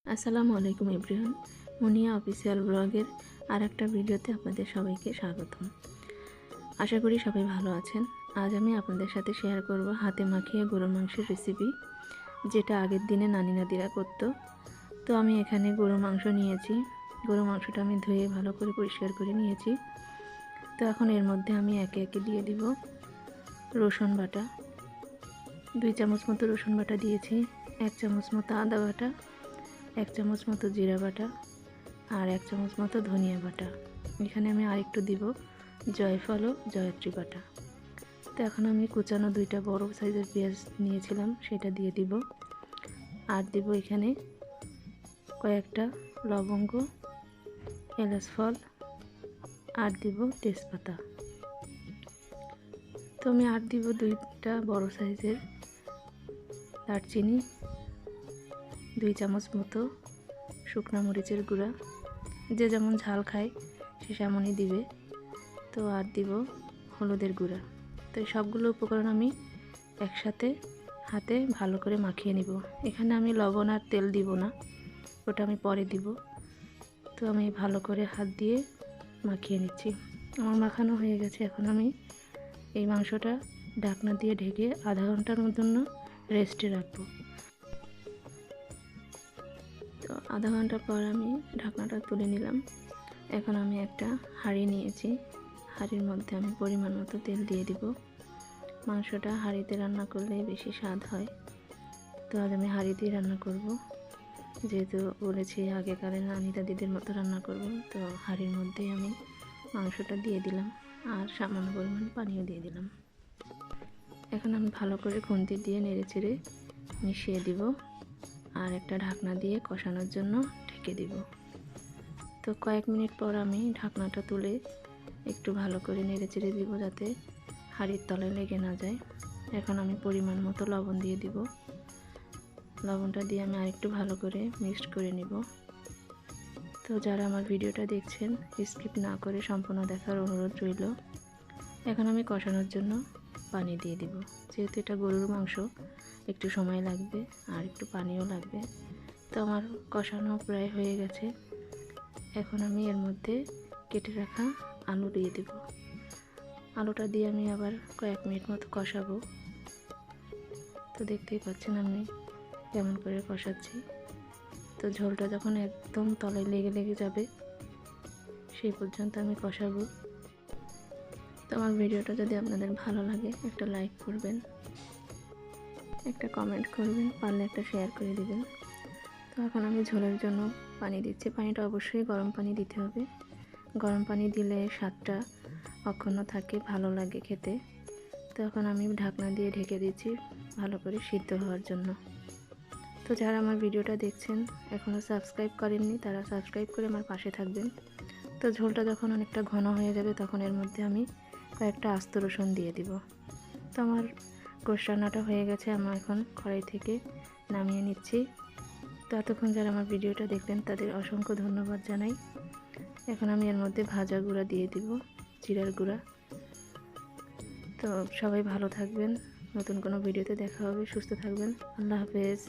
আসসালামু আলাইকুম এভরিওয়ান। মুনিয়া অফিসিয়াল ব্লগের আর একটা ভিডিওতে আপনাদের সবাইকে স্বাগতম। আশা করি সবাই ভালো আছেন। আজ আমি আপনাদের সাথে শেয়ার করব হাতে মাখিয়ে গরুর মাংসের রেসিপি, যেটা আগের দিনে নানি নাদিরা করতো। তো আমি এখানে গরুর মাংস নিয়েছি। গরুর মাংসটা আমি ধুয়ে ভালো করে পরিষ্কার করে নিয়েছি। তো এখন এর মধ্যে আমি একে একে দিয়ে দিব রসুন বাটা। 2 চামচ মতো রসুন বাটা দিয়েছি, 1 চামচ মতো আদা বাটা, 1 চামচ মতো জিরা বাটা আর 1 চামচ মতো ধনিয়া বাটা। এখানে আমি আরেকটু দিব জয়ফল ও জয়ত্রী বাটা। তো এখন আমি কুচানো 2টা বড় সাইজের পেঁয়াজ নিয়েছিলাম, সেটা দিয়ে দিব। আর দিব এখানে কয়েকটা লবঙ্গ, এলাচ ফল আর দিব তেজপাতা। তো আমি আর দিব 2টা বড় সাইজের দারচিনি, 2 চামচ মতো শুকনো মরিচের গুঁড়া। যে যেমন ঝাল খায় সে তেমনই দিবে। তো আর দিব হলুদের গুঁড়া। তো এই সবগুলো উপকরণ আমি একসাথে হাতে ভালো করে মাখিয়ে নিব। এখানে আমি লবণ আর তেল দিব না, ওটা আমি পরে দিব। তো আমি ভালো করে হাত দিয়ে মাখিয়ে নিচ্ছি। আমার মাখানো হয়ে গেছে। এখন আমি এই মাংসটা ঢাকনা দিয়ে ঢেকে আধা ঘন্টার জন্য রেস্টে রাখবো। তো আধা ঘন্টা পর আমি ঢাকনাটা তুলে নিলাম। এখন আমি একটা হাঁড়ি নিয়েছি, হাঁড়ির মধ্যে আমি পরিমাণ মতো তেল দিয়ে দিব। মাংসটা হাঁড়িতে রান্না করলে বেশি স্বাদ হয়। তো আজ আমি হাঁড়িতেই রান্না করব, যেহেতু বলেছি আগেকারে নানি দাদিদের মতো রান্না করব। তো হাঁড়ির মধ্যেই আমি মাংসটা দিয়ে দিলাম আর সামান্য পরিমাণ পানিও দিয়ে দিলাম। এখন আমি ভালো করে খুন্তি দিয়ে নেড়ে চেড়ে মিশিয়ে দিব আর একটা ঢাকনা দিয়ে কষানোর জন্য ঢেকে দিব। তো কয়েক মিনিট পর আমি ঢাকনাটা তুলে একটু ভালো করে নেড়ে চেড়ে দিব, যাতে হাঁড়ির তলায় লেগে না যায়। এখন আমি পরিমাণ মতো লবণ দিয়ে দিব। লবণটা দিয়ে আমি আরেকটু ভালো করে মিক্সড করে নিব। তো যারা আমার ভিডিওটা দেখছেন স্কিপ না করে সম্পূর্ণ দেখার অনুরোধ রইল। এখন আমি কষানোর জন্য পানি দিয়ে দিব। যেহেতু এটা গরুর মাংস, একটু সময় লাগবে আর একটু পানিও লাগবে। তো আমার কষানো প্রায় হয়ে গেছে। এখন আমি এর মধ্যে কেটে রাখা আলু দিয়ে দেব। আলুটা দিয়ে আমি আবার কয়েক মিনিট মতো কষাবো। তো দেখতেই পাচ্ছেন আমি কেমন করে কষাচ্ছি। তো ঝোলটা যখন একদম তলায় লেগে লেগে যাবে সেই পর্যন্ত আমি কষাবো। তো আমার ভিডিওটা যদি আপনাদের ভালো লাগে একটা লাইক করবেন, একটা কমেন্ট করবেন, পারলে একটা শেয়ার করে দিবেন। তো এখন আমি ঝোলের জন্য পানি দিচ্ছি। পানিটা অবশ্যই গরম পানি দিতে হবে। গরম পানি দিলে স্বাদটা অক্ষুণ্ণ থাকে, ভালো লাগে খেতে। তো এখন আমি ঢাকনা দিয়ে ঢেকে দিচ্ছি ভালো করে সিদ্ধ হওয়ার জন্য। তো যারা আমার ভিডিওটা দেখছেন এখনও সাবস্ক্রাইব করেননি, তারা সাবস্ক্রাইব করে আমার পাশে থাকবেন। তো ঝোলটা যখন অনেকটা ঘন হয়ে যাবে তখন এর মধ্যে আমি কয়েকটা আস্ত রসুন দিয়ে দিব। তো আমার গোশ রান্নাটা হয়ে গেছে। আমি এখন কড়াই থেকে নামিয়ে নিচ্ছি। তো এতক্ষণ যারা আমার ভিডিওটা দেখলেন তাদের অসংখ্য ধন্যবাদ জানাই। এখন আমি এর মধ্যে ভাজা গুঁড়া দিয়ে দিব, জিরার গুঁড়া। তো সবাই ভালো থাকবেন। নতুন কোনো ভিডিওতে দেখা হবে। সুস্থ থাকবেন। আল্লাহ হাফেজ।